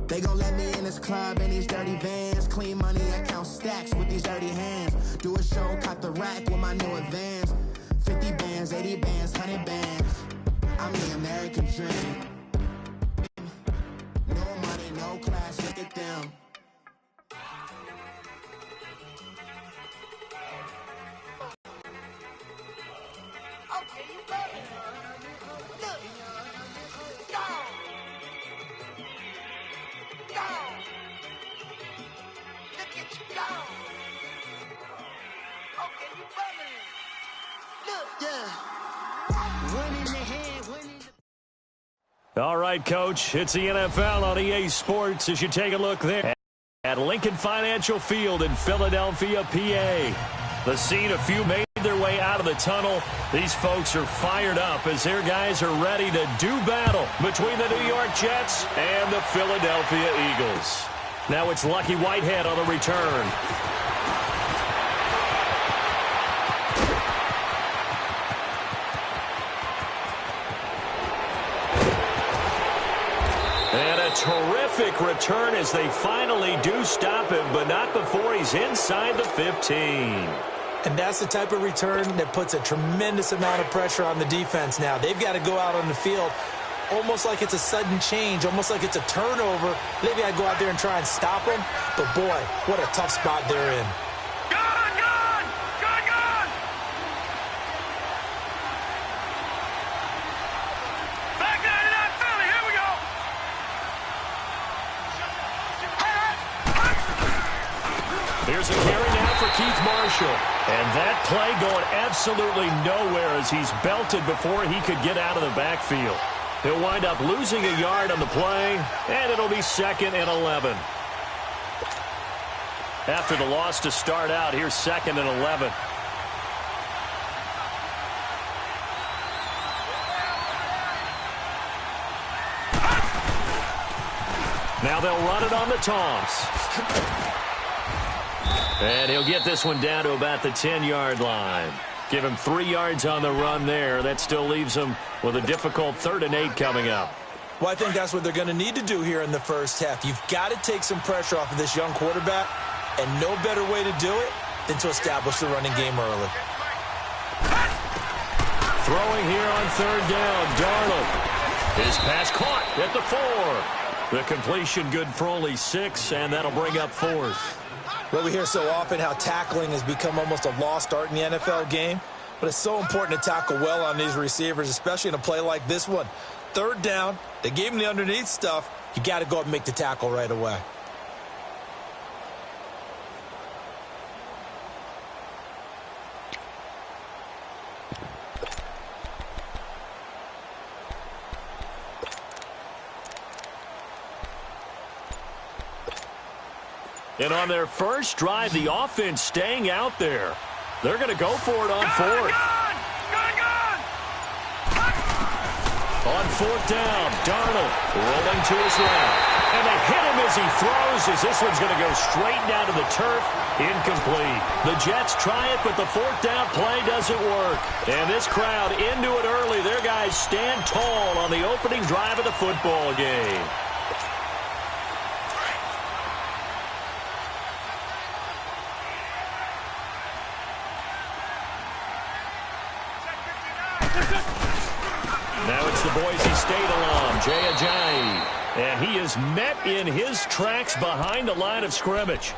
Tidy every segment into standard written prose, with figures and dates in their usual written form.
They gon' let me in this club in these dirty vans. Clean money, I count stacks with these dirty hands. Do a show, cop the rack with my new advance. 50 bands, 80 bands, 100 bands. I'm the American dream. No money, no class, look at them. Okay, you got it. Look. Go. Go. Look at you go. Okay, you bumming. Look. Yeah. One in the head, one in the... All right, Coach, it's the NFL on EA Sports as you take a look there at Lincoln Financial Field in Philadelphia, PA. The scene, a few made their way out of the tunnel. These folks are fired up as their guys are ready to do battle between the New York Jets and the Philadelphia Eagles. Now it's Lucky Whitehead on the return. And a terrific return as they finally do stop him, but not before he's inside the 15. And that's the type of return that puts a tremendous amount of pressure on the defense now. They've got to go out on the field almost like it's a sudden change, almost like it's a turnover. Maybe I go out there and try and stop them, but boy, what a tough spot they're in. Here's a carry now for Keith Marshall. And that play going absolutely nowhere as he's belted before he could get out of the backfield. He'll wind up losing a yard on the play, and it'll be 2nd and 11. After the loss to start out, here's 2nd and 11. Now they'll run it on the toss. And he'll get this one down to about the 10-yard line. Give him 3 yards on the run there. That still leaves him with a difficult 3rd and 8 coming up. Well, I think that's what they're going to need to do here in the first half. You've got to take some pressure off of this young quarterback, and no better way to do it than to establish the running game early. Throwing here on 3rd down, Darnold. His pass caught at the 4. The completion good for only 6, and that'll bring up 4th. Well, we hear so often how tackling has become almost a lost art in the NFL game, but it's so important to tackle well on these receivers, especially in a play like this one. 3rd down, they gave him the underneath stuff. You got to go up and make the tackle right away. And on their first drive, the offense staying out there. They're going to go for it on 4th. On 4th down, Darnold rolling to his left. And they hit him as he throws, as this one's going to go straight down to the turf. Incomplete. The Jets try it, but the 4th down play doesn't work. And this crowd into it early. Their guys stand tall on the opening drive of the football game. Now it's the Boise State alum, Jay Ajayi. And he is met in his tracks behind the line of scrimmage.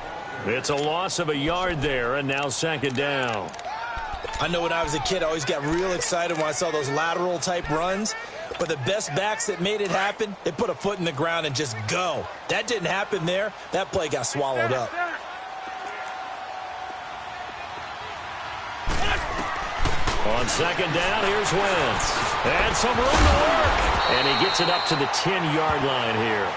It's a loss of a yard there, and now 2nd down. I know when I was a kid, I always got real excited when I saw those lateral-type runs. But the best backs that made it happen, they put a foot in the ground and just go. That didn't happen there. That play got swallowed up. On 2nd down, here's Wentz. And some room to work. And he gets it up to the 10-yard line here.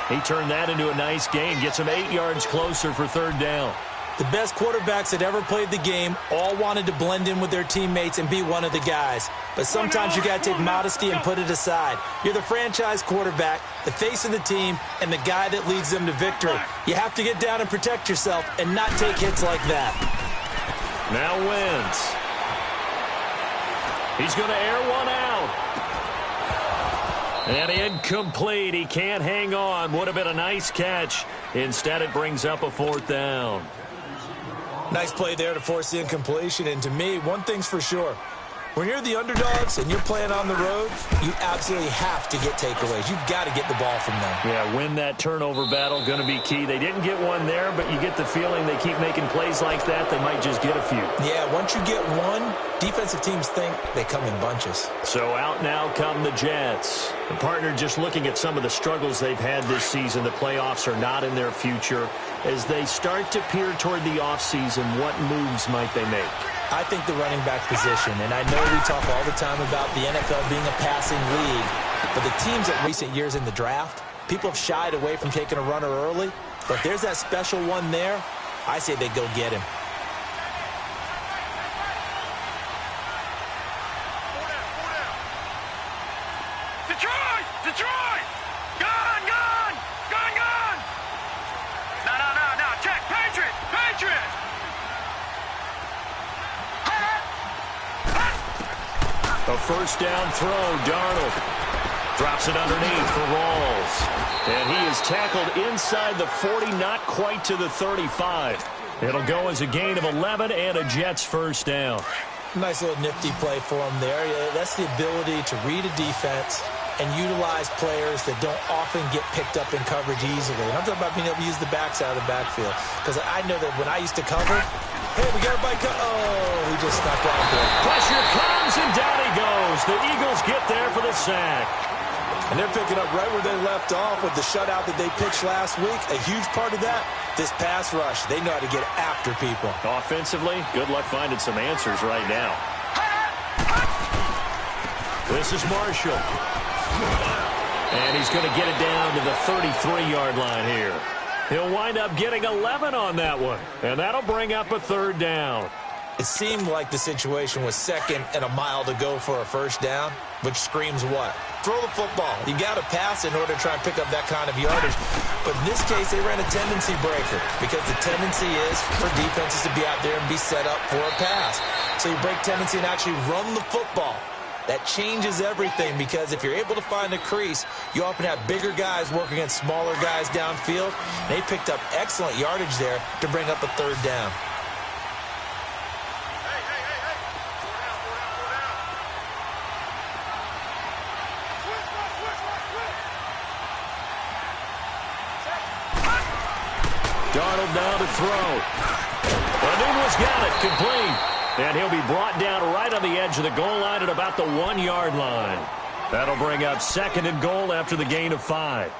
He turned that into a nice gain, gets him 8 yards closer for 3rd down. The best quarterbacks that ever played the game all wanted to blend in with their teammates and be one of the guys. But sometimes you got to take modesty and put it aside. You're the franchise quarterback, the face of the team, and the guy that leads them to victory. You have to get down and protect yourself and not take hits like that. Now Wentz. He's going to air one out. And incomplete. He can't hang on. Would have been a nice catch. Instead, it brings up a 4th down. Nice play there to force the incompletion. And to me, one thing's for sure. When you're the underdogs and you're playing on the road, you absolutely have to get takeaways. You've got to get the ball from them. Yeah, win that turnover battle, going to be key. They didn't get one there, but you get the feeling they keep making plays like that, they might just get a few. Yeah, once you get one, defensive teams think they come in bunches. So out now come the Jets. The partner, just looking at some of the struggles they've had this season, the playoffs are not in their future. As they start to peer toward the offseason, what moves might they make? I think the running back position, and I know we talk all the time about the NFL being a passing league, but the teams at recent years in the draft, people have shied away from taking a runner early, but there's that special one there. I say they go get him. Detroit! Detroit! Gone! Gone! Gone! Gone! No. Check! Patriot! Patriot! A 1st down throw. Darnold drops it underneath for Rawls. And he is tackled inside the 40, not quite to the 35. It'll go as a gain of 11 and a Jets 1st down. Nice little nifty play for him there. Yeah, that's the ability to read a defense and utilize players that don't often get picked up in coverage easily. And I'm talking about being able to use the backs out of the backfield. Because I know that when I used to cover, hey, we got everybody he just snuck out there. Pressure comes, and down he goes. The Eagles get there for the sack. And they're picking up right where they left off with the shutout that they pitched last week. A huge part of that, this pass rush. They know how to get after people. Offensively, good luck finding some answers right now. This is Marshall. And he's going to get it down to the 33-yard line here. He'll wind up getting 11 on that one. And that'll bring up a 3rd down. It seemed like the situation was 2nd and a mile to go for a 1st down, which screams what? Throw the football. You got to pass in order to try and pick up that kind of yardage. But in this case, they ran a tendency breaker because the tendency is for defenses to be out there and be set up for a pass. So you break tendency and actually run the football. That changes everything because if you're able to find a crease, you often have bigger guys working against smaller guys downfield. They picked up excellent yardage there to bring up a 3rd down. Darnold now to throw. Nunez got it, complete. And he'll be brought down right on the edge of the goal line at about the 1-yard line. That'll bring up 2nd and goal after the gain of 5.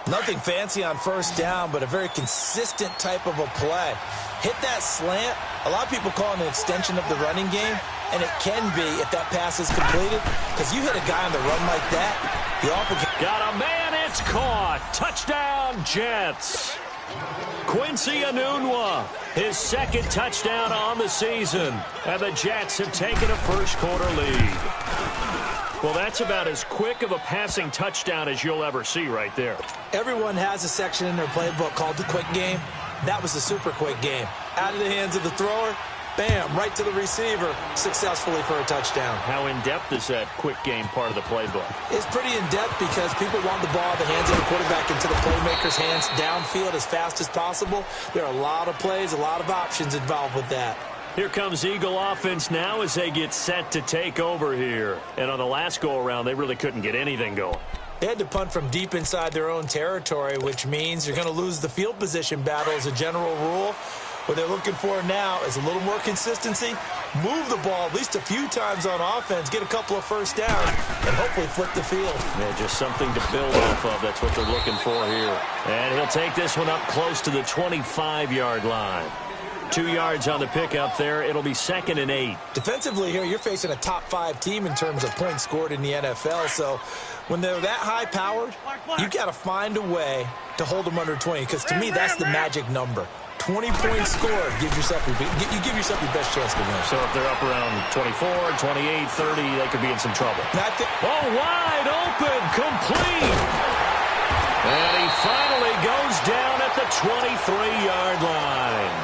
Nothing fancy on 1st down, but a very consistent type of a play. Hit that slant. A lot of people call it an extension of the running game, and it can be if that pass is completed. Because you hit a guy on the run like that, you often can. Got a man, it's caught. Touchdown, Jets. Quincy Mmw, his 2nd touchdown on the season. And the Jets have taken a 1st quarter lead. Well, that's about as quick of a passing touchdown as you'll ever see right there. Everyone has a section in their playbook called the quick game. That was the super quick game. Out of the hands of the thrower, bam, right to the receiver, successfully for a touchdown. How in-depth is that quick game part of the playbook? It's pretty in-depth because people want the ball in the hands of the quarterback into the playmaker's hands downfield as fast as possible. There are a lot of plays, a lot of options involved with that. Here comes Eagle offense now as they get set to take over here. And on the last go-around, they really couldn't get anything going. They had to punt from deep inside their own territory, which means you're going to lose the field position battle as a general rule. What they're looking for now is a little more consistency, move the ball at least a few times on offense, get a couple of 1st downs, and hopefully flip the field. Yeah, just something to build off of. That's what they're looking for here. And he'll take this one up close to the 25-yard line. 2 yards on the pickup there. It'll be 2nd and 8. Defensively here, you're facing a top 5 team in terms of points scored in the NFL. So when they're that high-powered, you got to find a way to hold them under 20. Because to me, that's the magic number. 20 points scored. You give yourself your best chance to win. So if they're up around 24, 28, 30, they could be in some trouble. Wide open, complete. And he finally goes down at the 23-yard line.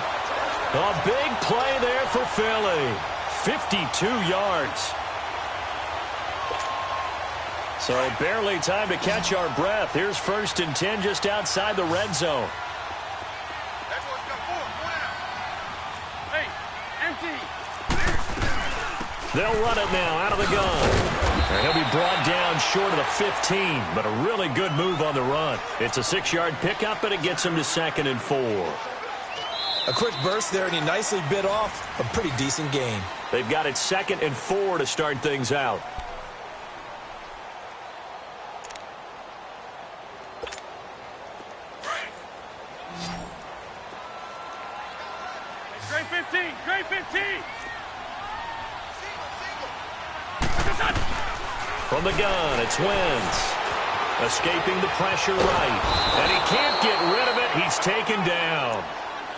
A big play there for Philly. 52 yards. So barely time to catch our breath. Here's 1st and 10 just outside the red zone. Hey, empty. They'll run it now out of the gun. And he'll be brought down short of the 15, but a really good move on the run. It's a 6-yard pickup, and it gets him to 2nd and 4. A quick burst there, and he nicely bit off a pretty decent gain. They've got it 2nd and 4 to start things out. Great 15, great 15. From the gun, it's Wentz. Escaping the pressure right. And he can't get rid of it. He's taken down.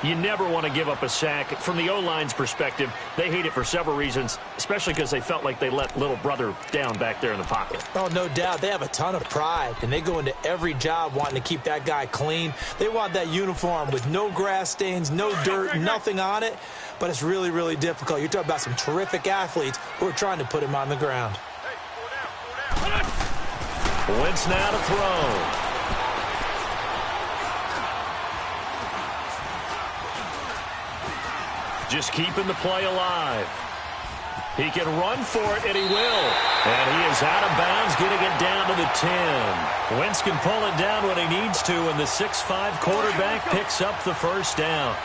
You never want to give up a sack. From the O-line's perspective, they hate it for several reasons, especially because they felt like they let little brother down back there in the pocket. Oh, no doubt. They have a ton of pride, and they go into every job wanting to keep that guy clean. They want that uniform with no grass stains, no dirt, nothing on it. But it's really, really difficult. You're talking about some terrific athletes who are trying to put him on the ground. Wentz now to throw. Just keeping the play alive. He can run for it, and he will. And he is out of bounds, getting it down to the 10. Wentz can pull it down when he needs to, and the 6'5" quarterback picks up the 1st down.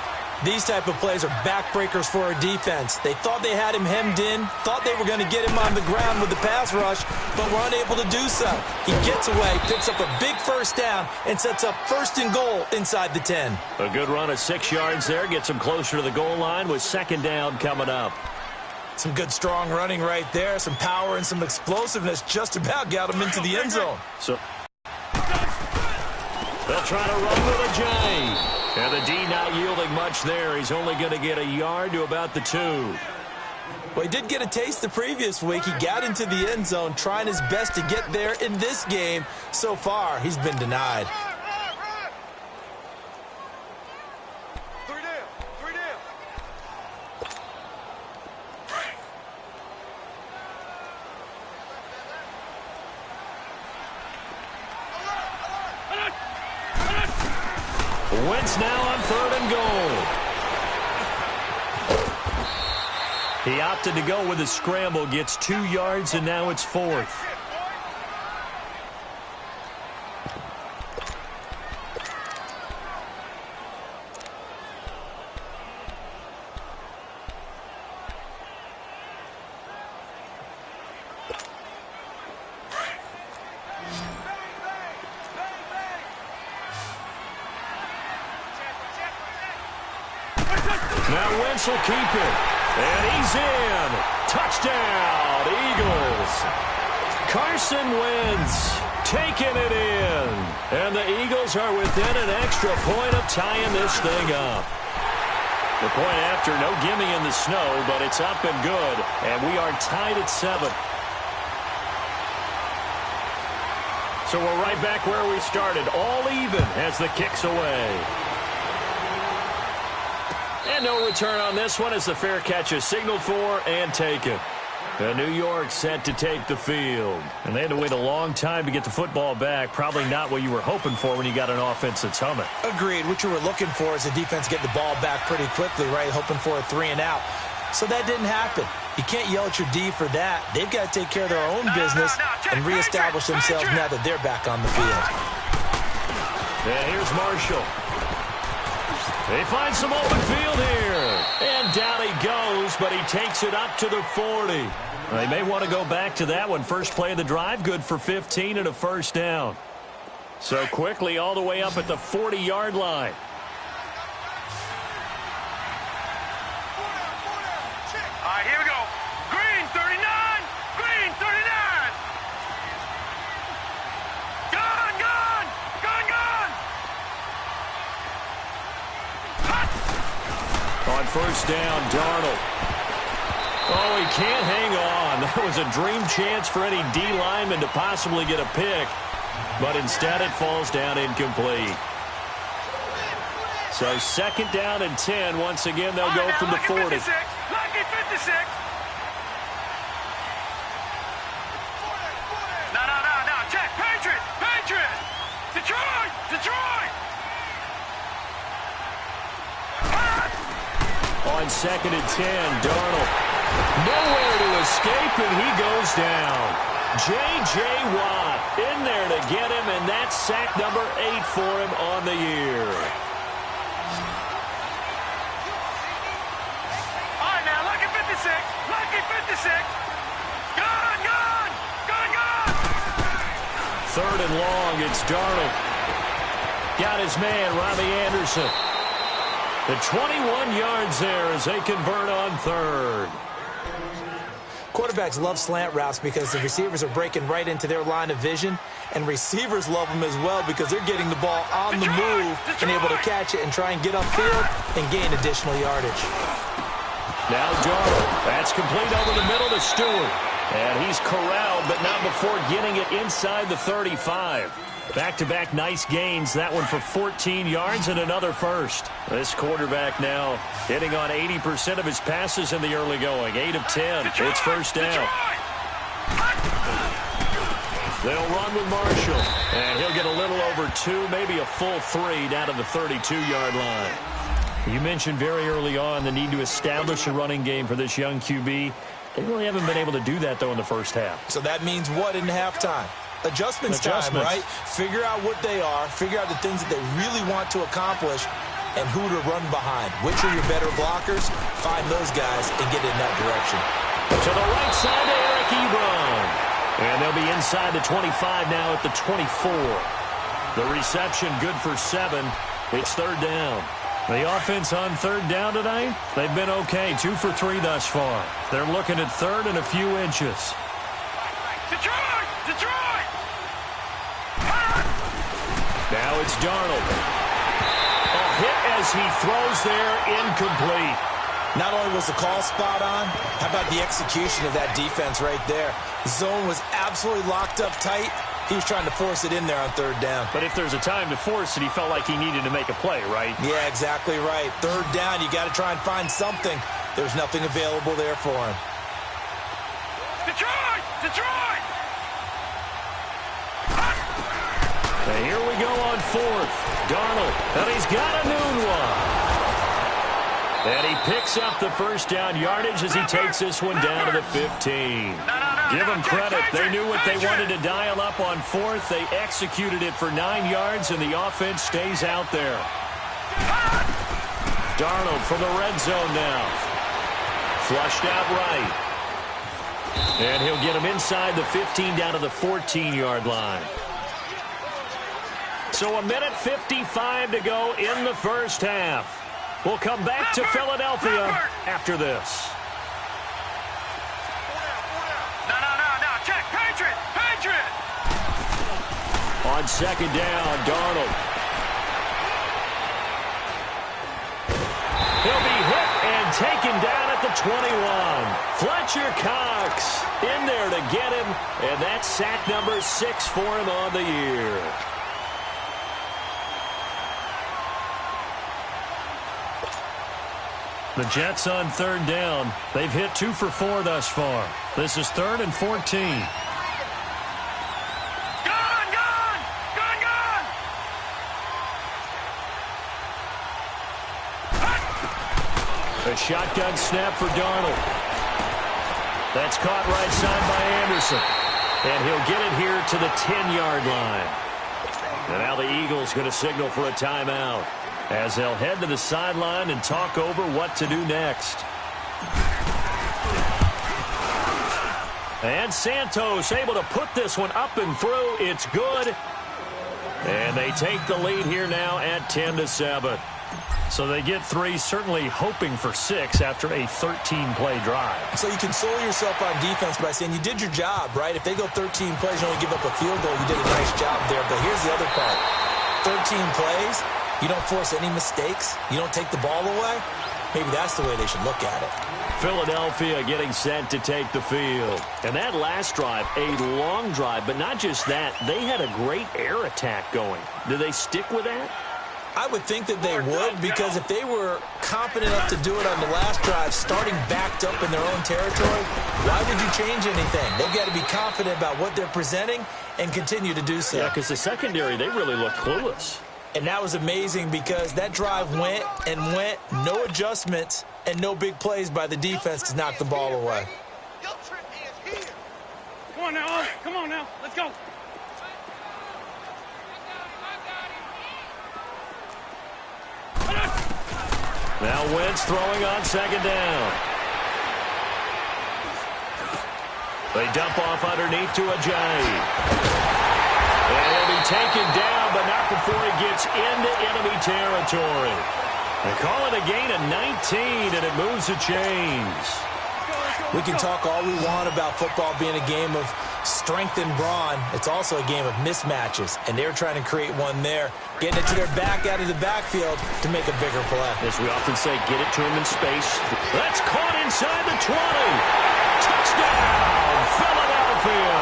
These type of plays are backbreakers for a defense. They thought they had him hemmed in, thought they were going to get him on the ground with the pass rush, but were unable to do so. He gets away, picks up a big 1st down, and sets up 1st and goal inside the 10. A good run of 6 yards there, gets him closer to the goal line with 2nd down coming up. Some good, strong running right there, some power and some explosiveness just about got him into the end zone. So they'll try to run with a J. And the D not yielding much there. He's only going to get a yard to about the 2. Well, he did get a taste the previous week. He got into the end zone trying his best to get there in this game. So far, he's been denied. Wentz now on 3rd and goal. He opted to go with a scramble, gets 2 yards, and now it's 4th. Now Wentz will keep it. And he's in. Touchdown, Eagles. Carson Wentz taking it in. And the Eagles are within an extra point of tying this thing up. The point after, no gimme in the snow, but it's up and good. And we are tied at 7. So we're right back where we started. All even as the kick's away. And no return on this one as the fair catch is signaled for and taken. And New York set to take the field. And they had to wait a long time to get the football back. Probably not what you were hoping for when you got an offense that's humming. Agreed. What you were looking for is the defense get the ball back pretty quickly, right? Hoping for a 3 and out. So that didn't happen. You can't yell at your D for that. They've got to take care of their own business and reestablish themselves now that they're back on the field. And here's Marshall. They find some open field here. And down he goes, but he takes it up to the 40. They may want to go back to that one. First play of the drive, good for 15 and a 1st down. So quickly all the way up at the 40-yard line. All right, here we go. Green, 39. Green, 39. Gone, gone. Gone, gone. On 1st down, Darnold. Oh, he can't hang on. That was a dream chance for any D lineman to possibly get a pick. But instead it falls down incomplete. So 2nd down and 10. Once again, they'll go from the 40. Lucky 56. No, On 2nd and 10, Darnold. Nowhere to escape, and he goes down. J.J. Watt in there to get him, and that's sack number 8 for him on the year. All right, now, lucky 56. Lucky 56. Gone, gone. Gone, gone. 3rd and long, it's Darnold. Got his man, Robbie Anderson. The 21 yards there as they convert on 3rd. Quarterbacks love slant routes because the receivers are breaking right into their line of vision, and receivers love them as well because they're getting the ball on the move and able to catch it and try and get upfield and gain additional yardage. Now Darnold. That's complete over the middle to Stewart. And he's corralled, but not before getting it inside the 35. Back-to-back nice gains. That one for 14 yards and another first. This quarterback now hitting on 80% of his passes in the early going. 8 of 10. It's first down. They'll run with Marshall. And he'll get a little over 2, maybe a full 3 down to the 32-yard line. You mentioned very early on the need to establish a running game for this young QB. They really haven't been able to do that, though, in the first half. So that means what in halftime? Adjustments time, right? Figure out what they are, figure out the things that they really want to accomplish, and who to run behind. Which are your better blockers? Find those guys and get in that direction. To the right side to Eric Ebron. And they'll be inside the 25 now at the 24. The reception good for 7. It's 3rd down. The offense on 3rd down tonight, they've been okay. 2 for 3 thus far. They're looking at 3rd and a few inches. Detroit! Detroit! Now it's Darnold. A hit as he throws there, incomplete. Not only was the call spot on, how about the execution of that defense right there? The zone was absolutely locked up tight. He was trying to force it in there on 3rd down. But if there's a time to force it, he felt like he needed to make a play, right? Yeah, exactly right. 3rd down, you got to try and find something. There's nothing available there for him. Detroit! Detroit! And here we go on 4th. Darnold, and he's got a new one. And he picks up the first down yardage as he takes this one down to the 15. Give them credit. They knew what they wanted to dial up on 4th. They executed it for 9 yards, and the offense stays out there. Darnold from the red zone now. Flushed out right. And he'll get him inside the 15 down to the 14-yard line. So 1:55 to go in the first half. We'll come back to Philadelphia after this. No. Check. Patriot. Patriot. On 2nd down, Darnold. He'll be hit and taken down at the 21. Fletcher Cox in there to get him, and that's sack number 6 for him on the year. The Jets on 3rd down. They've hit 2 for 4 thus far. This is 3rd and 14. Gone! A shotgun snap for Darnold. That's caught right side by Anderson. And he'll get it here to the 10-yard line. And now the Eagles going to signal for a timeout as they'll head to the sideline and talk over what to do next. And Santos able to put this one up and through. It's good. And they take the lead here now at 10-7. So they get 3, certainly hoping for 6 after a 13-play drive. So you console yourself on defense by saying you did your job, right? If they go 13 plays, you only give up a field goal, you did a nice job there. But here's the other part. 13 plays, you don't force any mistakes, you don't take the ball away. Maybe that's the way they should look at it. Philadelphia getting set to take the field. And that last drive, a long drive, but not just that. They had a great air attack going. Do they stick with that? I would think that they would, because if they were competent enough to do it on the last drive, starting backed up in their own territory, why would you change anything? They've got to be confident about what they're presenting and continue to do so. Yeah, because the secondary, they really look clueless. And that was amazing because that drive went and went, no adjustments and no big plays by the defense to knock the ball away. Come on now, come on now, let's go. Now Wentz throwing on second down. They dump off underneath to Ajayi. And he'll be taken down, but not before he gets into enemy territory. They call it a gain of 19, and it moves the chains. We can talk all we want about football being a game of strength and brawn. It's also a game of mismatches, and they're trying to create one there, getting it to their back out of the backfield to make a bigger play. As we often say, get it to him in space. That's caught inside the 20. Touchdown, Philadelphia.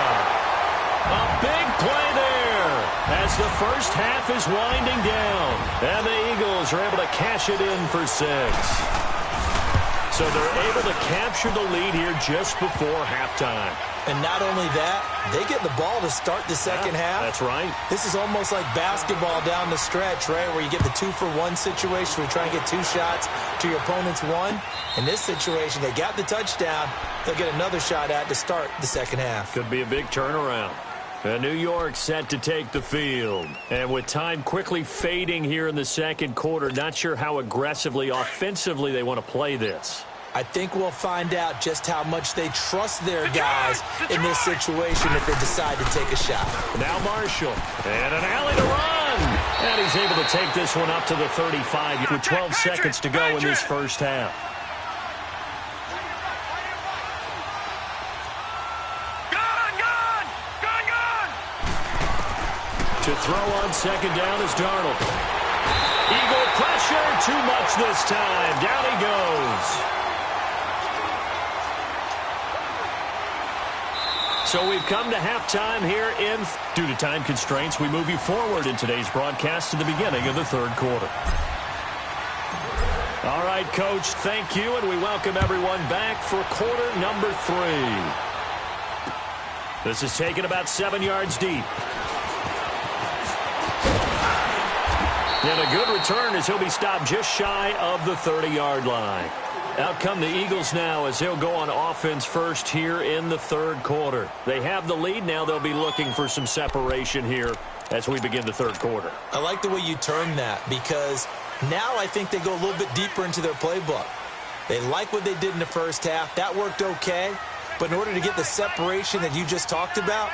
A big play there as the first half is winding down. And the Eagles are able to cash it in for 6. So they're able to capture the lead here just before halftime. And not only that, they get the ball to start the second half. That's right. This is almost like basketball down the stretch, right, where you get the 2-for-1 situation where you try and get 2 shots to your opponent's 1. In this situation, they got the touchdown. They'll get another shot at to start the second half. Could be a big turnaround. New York set to take the field. And with time quickly fading here in the second quarter, not sure how aggressively, offensively they want to play this. I think we'll find out just how much they trust their guys in this situation if they decide to take a shot. Now Marshall. And an alley to run. And he's able to take this one up to the 35 with 12 seconds to go in this first half. To throw on second down is Darnold. Eagle pressure, too much this time. Down he goes. So we've come to halftime here due to time constraints, we move you forward in today's broadcast to the beginning of the third quarter. All right, Coach, thank you, and we welcome everyone back for quarter number 3. This is taken about 7 yards deep. And a good return as he'll be stopped just shy of the 30-yard line. Out come the Eagles now as they'll go on offense first here in the third quarter. They have the lead now. They'll be looking for some separation here as we begin the third quarter. I like the way you term that because now I think they go a little bit deeper into their playbook. They like what they did in the first half. That worked okay. But in order to get the separation that you just talked about,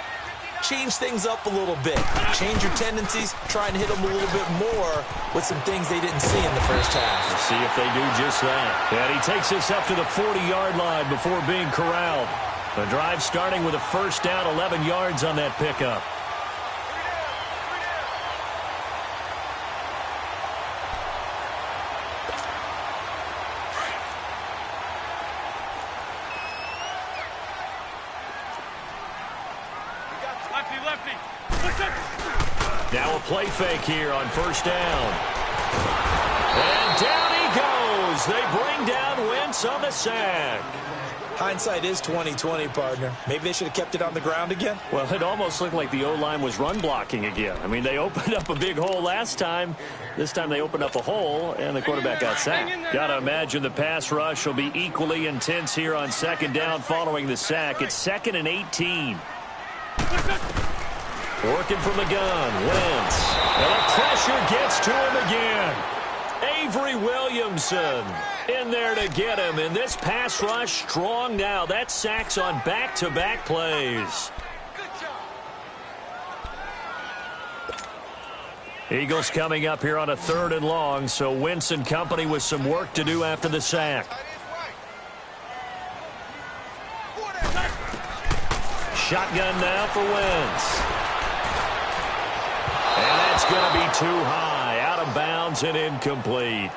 change things up a little bit. Change your tendencies. Try and hit them a little bit more with some things they didn't see in the first half. We'll see if they do just that. And he takes this up to the 40-yard line before being corralled. The drive starting with a first down, 11 yards on that pickup. Now a play fake here on first down. And down he goes. They bring down Wentz on the sack. Hindsight is 20/20, partner. Maybe they should have kept it on the ground again. Well, it almost looked like the O-line was run blocking again. I mean, they opened up a big hole last time. This time they opened up a hole, and the quarterback got sacked. Got to imagine the pass rush will be equally intense here on second down following the sack. It's 2nd and 18. Working from the gun, Wentz. And the pressure gets to him again. Avery Williamson in there to get him. And this pass rush strong now. That sacks on back-to-back plays. Eagles coming up here on a 3rd and long, so Wentz and company with some work to do after the sack. Shotgun now for Wentz. And that's going to be too high, out of bounds and incomplete.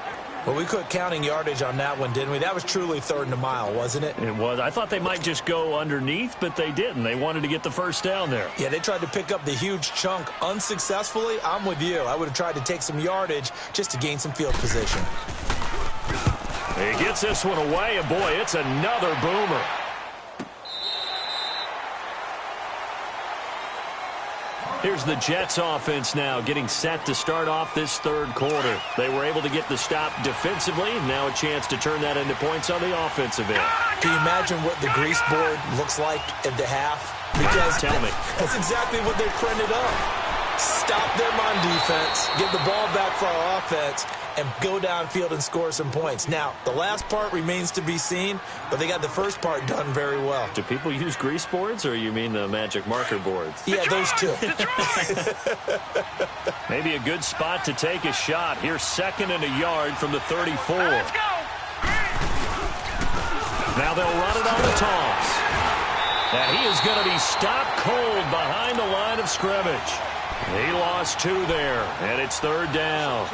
Well, we quit counting yardage on that one, didn't we? That was truly 3rd and a mile, wasn't it? It was. I thought they might just go underneath, but they didn't. They wanted to get the first down there. Yeah, they tried to pick up the huge chunk unsuccessfully. I'm with you. I would have tried to take some yardage just to gain some field position. He gets this one away, and boy, it's another boomer. Here's the Jets offense now getting set to start off this third quarter. They were able to get the stop defensively. Now a chance to turn that into points on the offensive end. Can you imagine what the grease board looks like at the half? Because tell me. That's exactly what they printed up. Stop them on defense, get the ball back for our offense, and go downfield and score some points. Now, the last part remains to be seen, but they got the first part done very well. Do people use grease boards, or you mean the magic marker boards? Yeah, those two. Maybe a good spot to take a shot. Here's 2nd and a yard from the 34. Let's go. Now they'll run it on the toss. And he is going to be stopped cold behind the line of scrimmage. He lost 2 there, and it's 3rd down.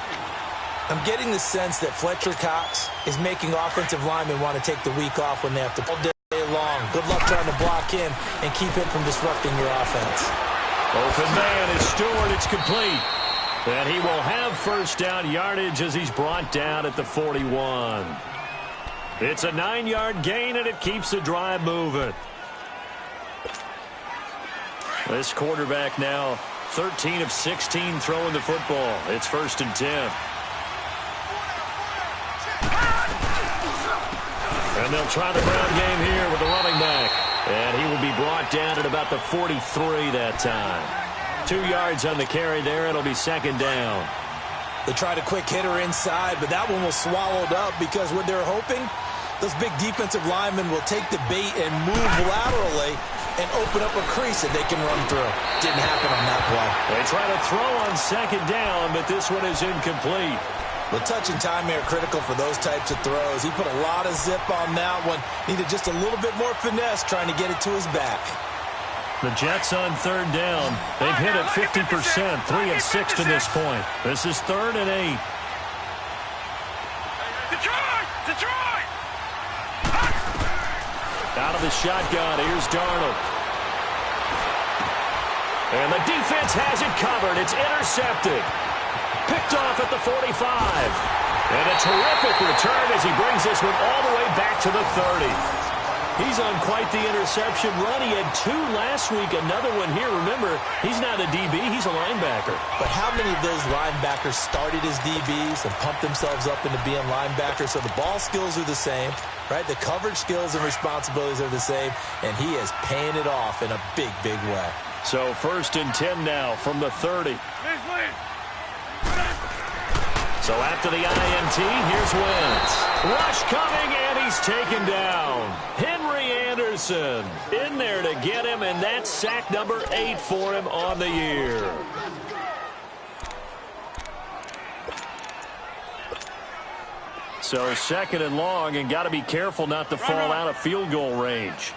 I'm getting the sense that Fletcher Cox is making offensive linemen want to take the week off when they have to all day long. Good luck trying to block him and keep him from disrupting your offense. Open man is Stewart. It's complete. And he will have first down yardage as he's brought down at the 41. It's a 9-yard gain, and it keeps the drive moving. This quarterback now 13 of 16 throwing the football. It's 1st and 10. And they'll try the ground game here with the running back. And he will be brought down at about the 43 that time. 2 yards on the carry there. It'll be 2nd down. They tried a quick hitter inside, but that one was swallowed up because what they're hoping, those big defensive linemen will take the bait and move laterally and open up a crease that they can run through. Didn't happen on that play. They try to throw on 2nd down, but this one is incomplete. The touch and time are critical for those types of throws. He put a lot of zip on that one. Needed just a little bit more finesse trying to get it to his back. The Jets on 3rd down. They've hit it 50%, 3 of 6 to this point. This is 3rd and 8. Detroit! Out of the shotgun, here's Darnold. And the defense has it covered. It's intercepted. Picked off at the 45. And a terrific return as he brings this one all the way back to the 30. He's on quite the interception run. He had 2 last week, another one here. Remember, he's not a DB, he's a linebacker. But how many of those linebackers started as DBs and pumped themselves up into being linebackers? So the ball skills are the same, right? The coverage skills and responsibilities are the same, and he is paying it off in a big, big way. So 1st and 10 now from the 30. So after the INT, here's Wentz. Rush coming, and he's taken down. Henry Anderson in there to get him, and that's sack number 8 for him on the year. So 2nd and long, and got to be careful not to fall out of field goal range.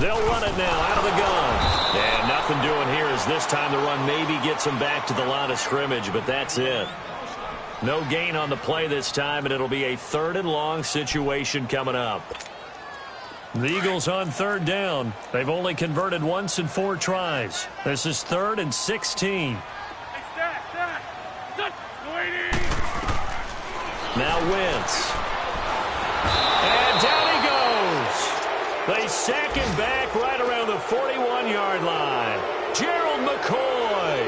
They'll run it now out of the gun. And nothing doing here as this time the run maybe gets them back to the line of scrimmage, but that's it. No gain on the play this time, and it'll be a 3rd and long situation coming up. The Eagles on 3rd down. They've only converted once in 4 tries. This is 3rd and 16. Now Wentz. And down he goes. They sack him back right around the 41-yard line. Gerald McCoy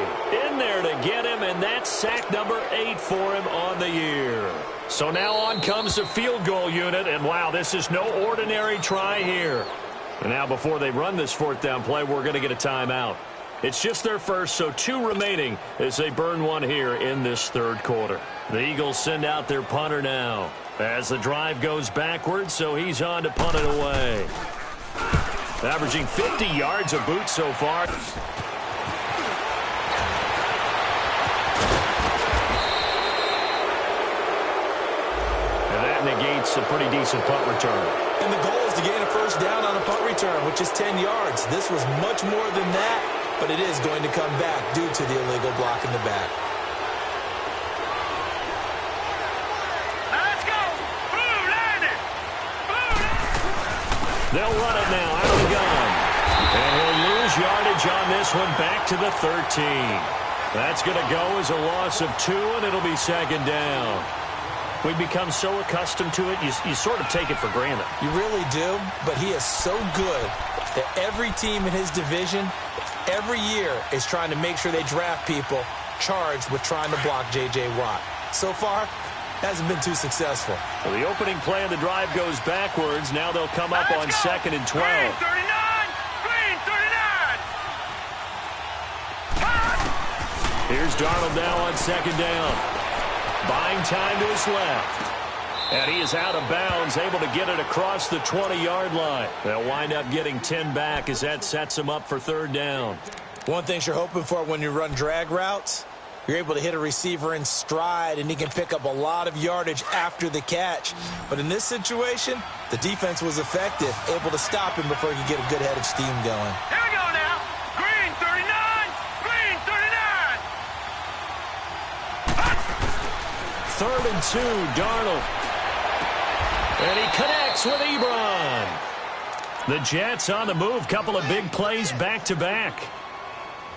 in there to get him, and that's sack number 8 for him on the year. So now on comes the field goal unit, and wow, this is no ordinary try here. And now before they run this 4th down play, we're going to get a timeout. It's just their first, so 2 remaining as they burn one here in this 3rd quarter. The Eagles send out their punter now as the drive goes backwards, so he's on to punt it away. Averaging 50 yards a boot so far. And that negates a pretty decent punt return. And the goal is to gain a first down on a punt return, which is 10 yards. This was much more than that, but it is going to come back due to the illegal block in the back. They'll run it now out of the gun. And he'll lose yardage on this one back to the 13. That's going to go as a loss of 2, and it'll be 2nd down. We've become so accustomed to it, you sort of take it for granted. You really do, but he is so good that every team in his division, every year, is trying to make sure they draft people charged with trying to block J.J. Watt. So far, hasn't been too successful. Well, the opening play of the drive goes backwards. Now they'll come up on 2nd and 12. Green 39! Green 39! Here's Darnold now on 2nd down. Buying time to his left. And he is out of bounds, able to get it across the 20-yard line. They'll wind up getting 10 back as that sets him up for 3rd down. One thing you're hoping for when you run drag routes, you're able to hit a receiver in stride, and he can pick up a lot of yardage after the catch. But in this situation, the defense was effective, able to stop him before he could get a good head of steam going. Here we go now. Green 39! Green 39! 3rd and 2, Darnold. And he connects with Ebron. The Jets on the move. Couple of big plays back-to-back.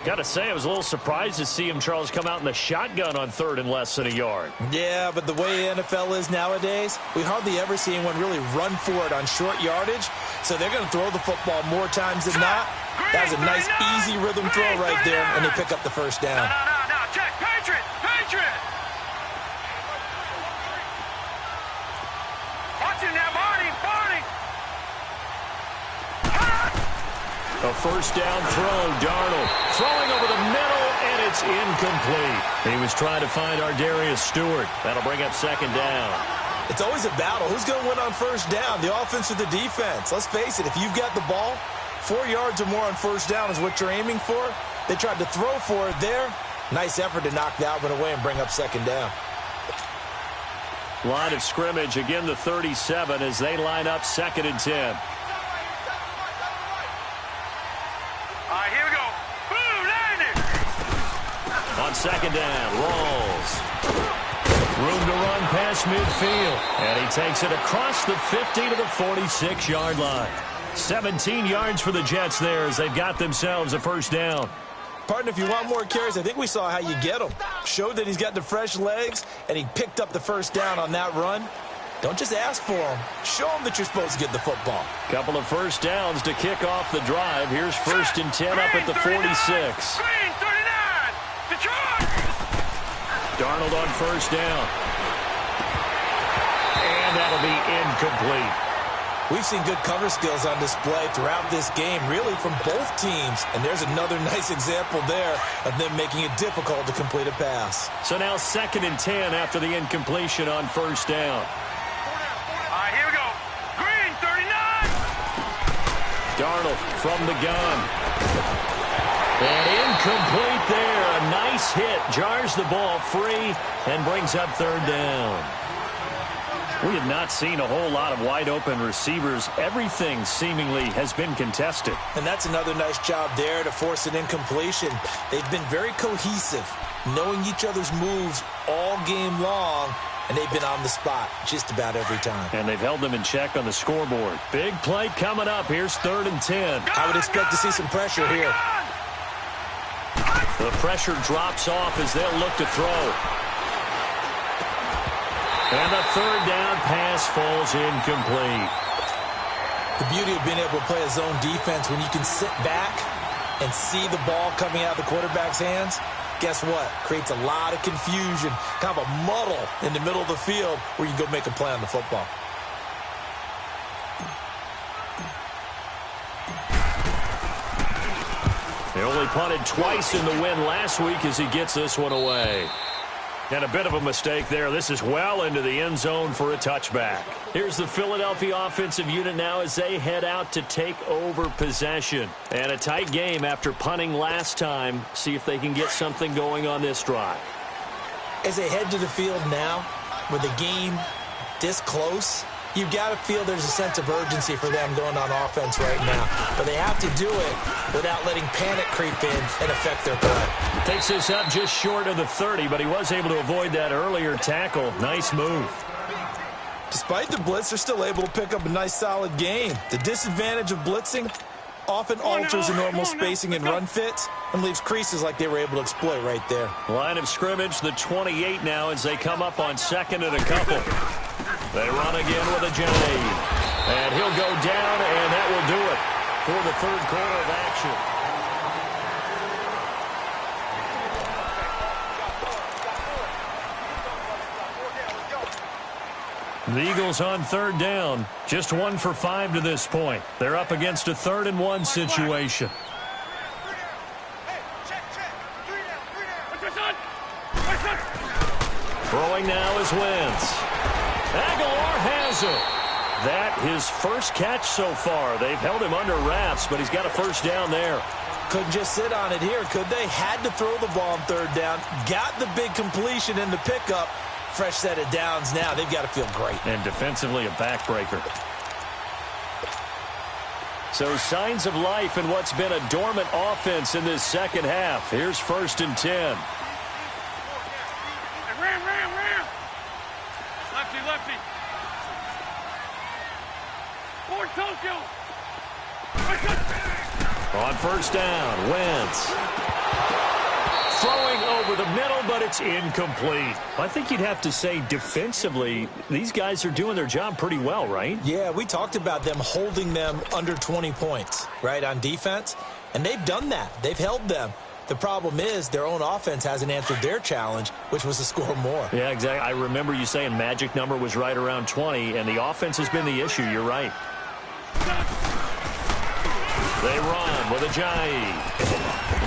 Got to say, I was a little surprised to see him, Charles, come out in the shotgun on 3rd and less than a yard. Yeah, but the way the NFL is nowadays, we hardly ever see anyone really run for it on short yardage. So they're going to throw the football more times than not. That was a nice, easy rhythm throw right there, and they pick up the 1st down. No, check. Patriot! Patriot! Watch him now, Barney! A 1st down throw, Darnold throwing over the middle, and it's incomplete. He was trying to find Ardarius Stewart. That'll bring up 2nd down. It's always a battle. Who's going to win on 1st down, the offense or the defense? Let's face it, if you've got the ball, 4 yards or more on 1st down is what you're aiming for. They tried to throw for it there. Nice effort to knock that one away and bring up 2nd down. Line of scrimmage, again the 37 as they line up 2nd and 10. Here we go. Boom, landed. On 2nd down, rolls. Room to run past midfield. And he takes it across the 50 to the 46-yard line. 17 yards for the Jets there as they've got themselves a 1st down. Partner, if you want more carries, I think we saw how you get them. Showed that he's got the fresh legs, and he picked up the 1st down on that run. Don't just ask for them. Show them that you're supposed to get the football. Couple of 1st downs to kick off the drive. Here's 1st and 10 up at the 46. Green 39! Detroit! Darnold on 1st down. And that'll be incomplete. We've seen good cover skills on display throughout this game, really from both teams. And there's another nice example there of them making it difficult to complete a pass. So now 2nd and 10 after the incompletion on 1st down. Here we go. Green 39! Darnold from the gun. And incomplete there. A nice hit. Jars the ball free and brings up 3rd down. We have not seen a whole lot of wide-open receivers. Everything seemingly has been contested. And that's another nice job there to force an incompletion. They've been very cohesive, knowing each other's moves all game long, and they've been on the spot just about every time. And they've held them in check on the scoreboard. Big play coming up. Here's 3rd and 10. I would expect to see some pressure here. The pressure drops off as they'll look to throw. And the 3rd down pass falls incomplete. The beauty of being able to play a zone defense when you can sit back and see the ball coming out of the quarterback's hands, guess what? Creates a lot of confusion, kind of a muddle in the middle of the field where you can go make a play on the football. They only punted twice in the win last week as he gets this one away. And a bit of a mistake there. This is well into the end zone for a touchback. Here's the Philadelphia offensive unit now as they head out to take over possession. And a tight game after punting last time. See if they can get something going on this drive. As they head to the field now, with the game this close, you've got to feel there's a sense of urgency for them going on offense right now. But they have to do it without letting panic creep in and affect their play. Takes this up just short of the 30, but he was able to avoid that earlier tackle. Nice move. Despite the blitz, they're still able to pick up a nice solid gain. The disadvantage of blitzing, often alters the normal spacing and run fits and leaves creases like they were able to exploit right there. Line of scrimmage, the 28 now as they come up on second and a couple. They run again with a J. And he'll go down, and that will do it for the third quarter of action. The Eagles on third down, just 1 for 5 to this point. They're up against a 3rd and 1 situation. Throwing now is Wentz. Aguilar has it. That his first catch so far. They've held him under wraps, but he's got a first down there. Couldn't just sit on it here, could they? Had to throw the ball on third down. Got the big completion in the pickup. Fresh set of downs now. They've got to feel great. And defensively a backbreaker. So signs of life in what's been a dormant offense in this second half. Here's 1st and 10. Ram. Lefty. Ford Tokyo. On first down, Wentz. Throwing over the middle, but it's incomplete. I think you'd have to say defensively, these guys are doing their job pretty well, right? Yeah, we talked about them holding them under 20 points, right, on defense. And they've done that. They've held them. The problem is their own offense hasn't answered their challenge, which was to score more. Yeah, exactly. I remember you saying magic number was right around 20, and the offense has been the issue. You're right. They run with Ajayi.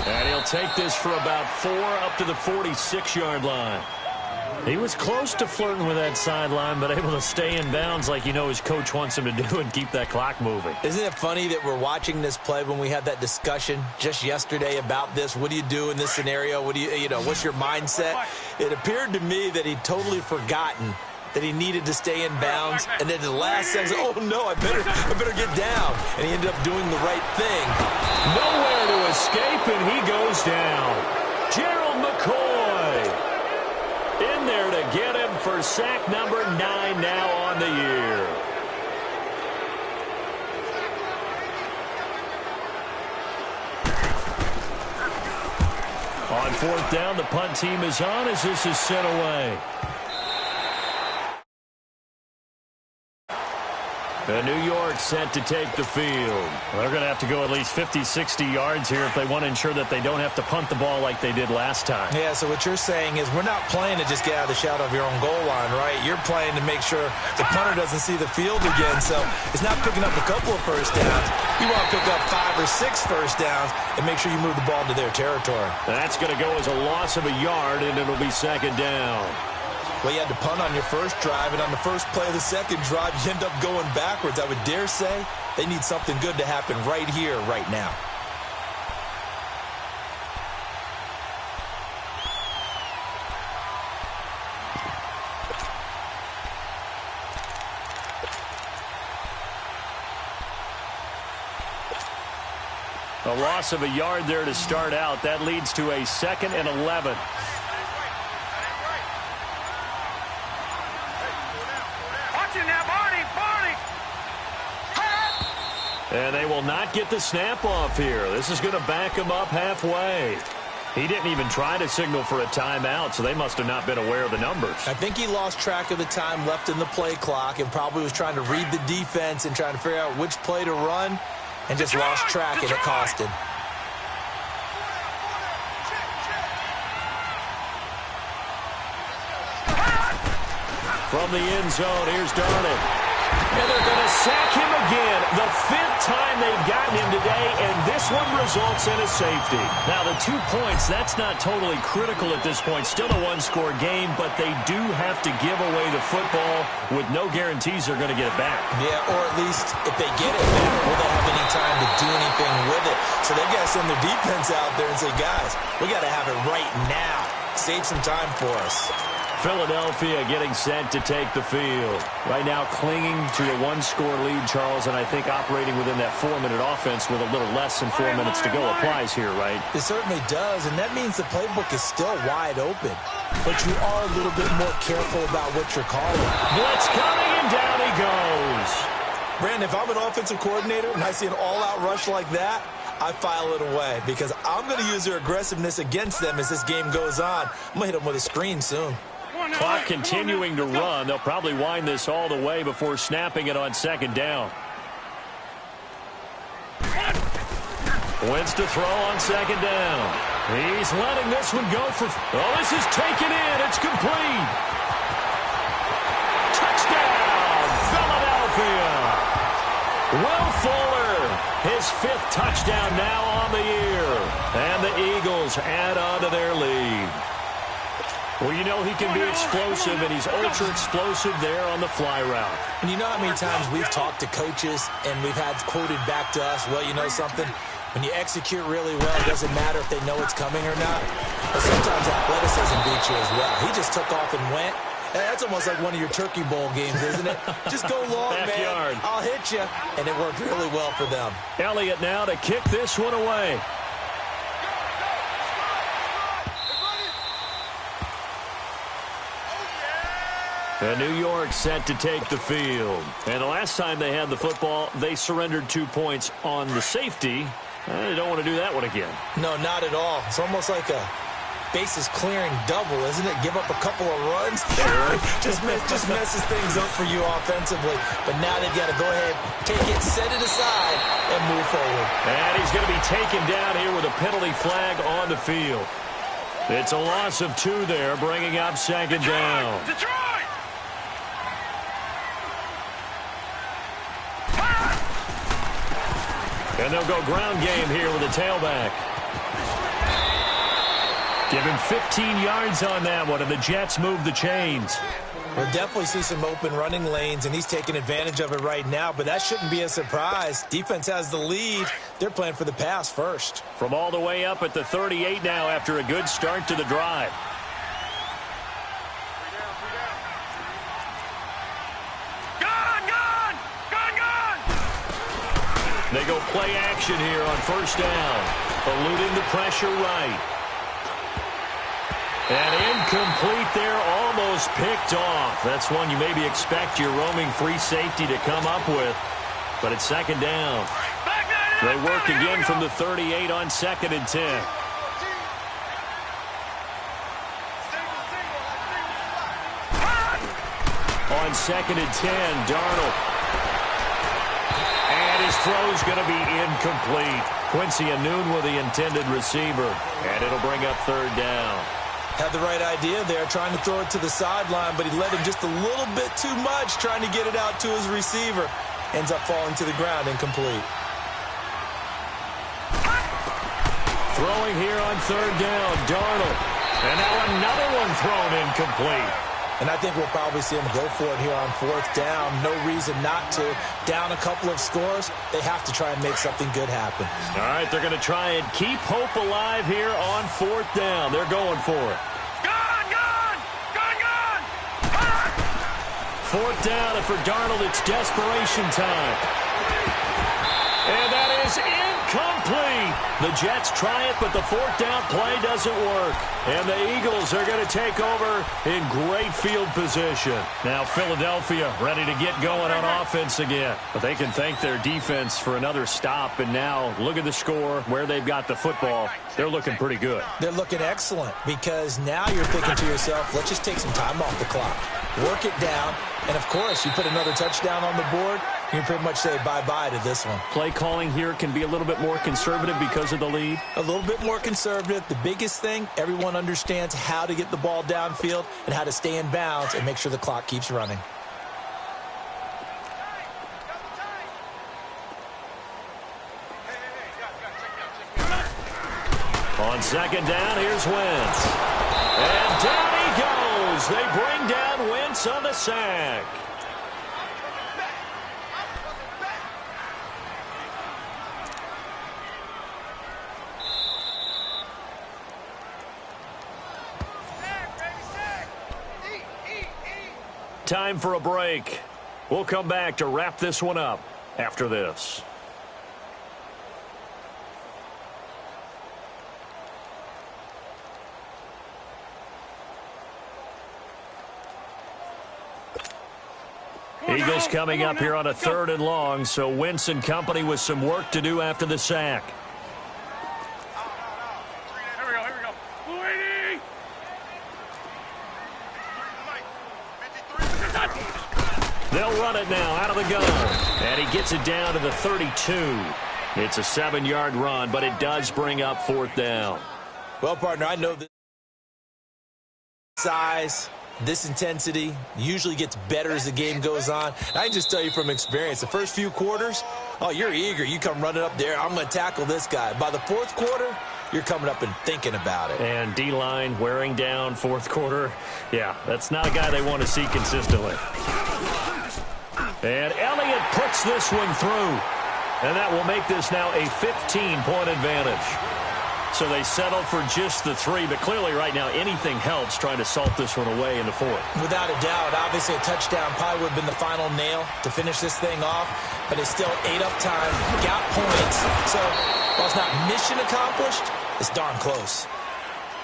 And he'll take this for about 4 up to the 46-yard line. He was close to flirting with that sideline, but able to stay in bounds like you know his coach wants him to do and keep that clock moving. Isn't it funny that we're watching this play when we had that discussion just yesterday about this? What do you do in this scenario? What do you know, what's your mindset? It appeared to me that he'd totally forgotten that he needed to stay in bounds, and then at the last second, oh no, I better get down. And he ended up doing the right thing. Nowhere to escape, and he goes down. Gerald McCoy in there to get him for sack number 9 now on the year. On 4th down, the punt team is on as this is sent away. New York set to take the field. They're going to have to go at least 50, 60 yards here if they want to ensure that they don't have to punt the ball like they did last time. Yeah, so what you're saying is we're not playing to just get out of the shadow of your own goal line, right? You're playing to make sure the punter doesn't see the field again. So it's not picking up a couple of first downs. You want to pick up 5 or 6 first downs and make sure you move the ball into their territory. That's going to go as a loss of a yard, and it'll be 2nd down. Well, you had to punt on your first drive, and on the first play of the second drive, you end up going backwards. I would dare say they need something good to happen right here, right now. A loss of a yard there to start out. That leads to a 2nd and 11. And they will not get the snap off here. This is going to back him up halfway. He didn't even try to signal for a timeout, so they must have not been aware of the numbers. I think he lost track of the time left in the play clock and probably was trying to read the defense and trying to figure out which play to run and just lost track, and it cost him. From the end zone, here's Darnold. And they're going to sack him again. The 5th time they've gotten him today, and this one results in a safety. Now, the 2 points, that's not totally critical at this point. Still a one-score game, but they do have to give away the football with no guarantees they're going to get it back. Yeah, or at least if they get it back, will they have any time to do anything with it? So they've got to send their defense out there and say, guys, we got to have it right now. Save some time for us. Philadelphia getting set to take the field. Right now clinging to a one-score lead, Charles, and I think operating within that 4-minute offense with a little less than 4 minutes to go applies here, right? It certainly does, and that means the playbook is still wide open. But you are a little bit more careful about what you're calling. Blitz coming, and down he goes. Brandon, if I'm an offensive coordinator and I see an all-out rush like that, I file it away because I'm going to use their aggressiveness against them as this game goes on. I'm going to hit them with a screen soon. Clock continuing to run. They'll probably wind this all the way before snapping it on second down. Wentz to throw on second down. He's letting this one go for... Oh, this is taken in. It's complete. Touchdown, Philadelphia. Will Fuller, his 5th touchdown now on the year. And the Eagles add on to their lead. Well, you know he can be explosive, and he's ultra-explosive there on the fly route. And you know how many times we've talked to coaches and we've had quoted back to us, well, you know something? When you execute really well, it doesn't matter if they know it's coming or not. But sometimes athleticism beats you as well. He just took off and went. That's almost like one of your Turkey Bowl games, isn't it? Just go long, Backyard. man. I'll hit you. And it worked really well for them. Elliott now to kick this one away. And New York set to take the field. And the last time they had the football, they surrendered 2 points on the safety. They don't want to do that one again. No, not at all. It's almost like a bases clearing double, isn't it? Give up a couple of runs. Sure. just messes things up for you offensively. But now they've got to go ahead, take it, set it aside, and move forward. And he's going to be taken down here with a penalty flag on the field. It's a loss of 2 there, bringing up second down. Detroit! And they'll go ground game here with a tailback. Give him 15 yards on that one, and the Jets move the chains. We'll definitely see some open running lanes, and he's taking advantage of it right now, but that shouldn't be a surprise. Defense has the lead. They're playing for the pass first. From all the way up at the 38 now after a good start to the drive. They go play action here on first down. Eluding the pressure right. And incomplete there, almost picked off. That's one you maybe expect your roaming free safety to come up with. But it's second down. They work again from the 38 on 2nd and 10. On 2nd and 10, Darnold. His throw's going to be incomplete. Quincy Anoon with the intended receiver. And it'll bring up 3rd down. Had the right idea there, trying to throw it to the sideline, but he led him just a little bit too much, trying to get it out to his receiver. Ends up falling to the ground, incomplete. Throwing here on 3rd down, Darnold. And now another one thrown incomplete. And I think we'll probably see him go for it here on 4th down. No reason not to. Down a couple of scores, they have to try and make something good happen. All right, they're going to try and keep hope alive here on 4th down. They're going for it. Gone! 4th down, and for Darnold, it's desperation time. And that is incomplete. The Jets try it, but the 4th down play doesn't work. And the Eagles are going to take over in great field position. Now Philadelphia ready to get going on offense again. But they can thank their defense for another stop. And now look at the score, where they've got the football. They're looking pretty good. They're looking excellent because now you're thinking to yourself, let's just take some time off the clock. Work it down. And, of course, you put another touchdown on the board, you can pretty much say bye-bye to this one. Play calling here can be a little bit more conservative because of the lead. A little bit more conservative. The biggest thing, everyone understands how to get the ball downfield and how to stay in bounds and make sure the clock keeps running. On 2nd down, here's Wentz. And down he goes. They bring down Wentz on the sack. Time for a break. We'll come back to wrap this one up after this. Eagles coming up here on a 3rd and long, so Wentz and company with some work to do after the sack. Here we go. Louie! They'll run it now out of the gun. And he gets it down to the 32. It's a 7-yard run, but it does bring up 4th down. Well, partner, I know this size, this intensity usually gets better as the game goes on. I can just tell you from experience, the first few quarters, oh, you're eager. You come running up there, I'm going to tackle this guy. By the 4th quarter, you're coming up and thinking about it. And D-line wearing down 4th quarter. Yeah, that's not a guy they want to see consistently. And Elliott puts this one through. And that will make this now a 15-point advantage. So they settle for just the 3, but clearly right now anything helps trying to salt this one away in the 4th. Without a doubt, obviously a touchdown probably would have been the final nail to finish this thing off, but it's still ate up time, got points. So while it's not mission accomplished, it's darn close.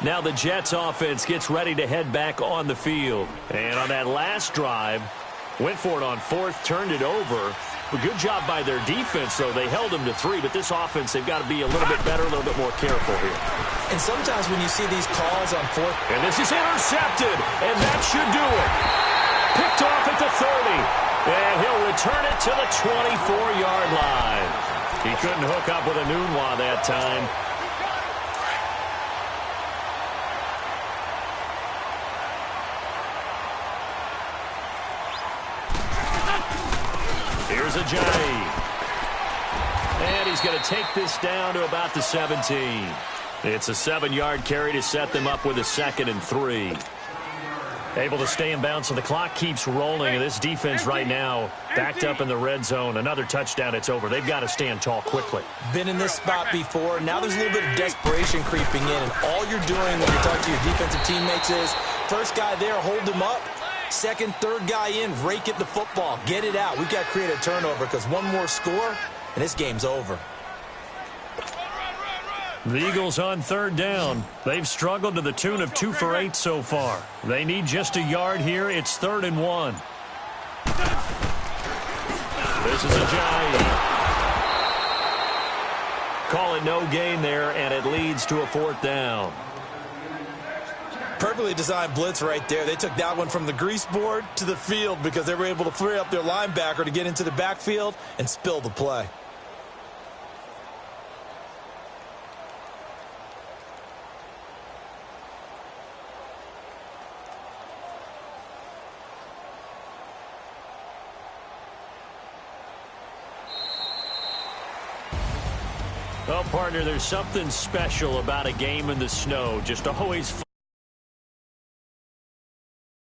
Now the Jets offense gets ready to head back on the field. And on that last drive, went for it on 4th, turned it over. A good job by their defense, though. They held them to 3, but this offense, they've got to be a little bit better, a little bit more careful here. And sometimes when you see these calls on 4th. And this is intercepted, and that should do it. Picked off at the 30, and he'll return it to the 24-yard line. He couldn't hook up with a Nunwa that time. Here's Ajayi. And he's going to take this down to about the 17. It's a 7-yard carry to set them up with a 2nd and 3. Able to stay in bounds, so the clock keeps rolling. And this defense right now backed up in the red zone. Another touchdown, it's over. They've got to stand tall quickly. Been in this spot before. Now there's a little bit of desperation creeping in. And all you're doing when you're talking to your defensive teammates is, first guy there, hold him up. 2nd, 3rd guy in, rake at the football. Get it out. We've got to create a turnover because one more score, and this game's over. The Eagles on 3rd down. They've struggled to the tune of 2 for 8 so far. They need just a yard here. It's 3rd and 1. This is Ajayi. Call it no gain there, and it leads to a 4th down. Perfectly designed blitz right there. They took that one from the grease board to the field because they were able to free up their linebacker to get into the backfield and spill the play. Well, partner, there's something special about a game in the snow. Just always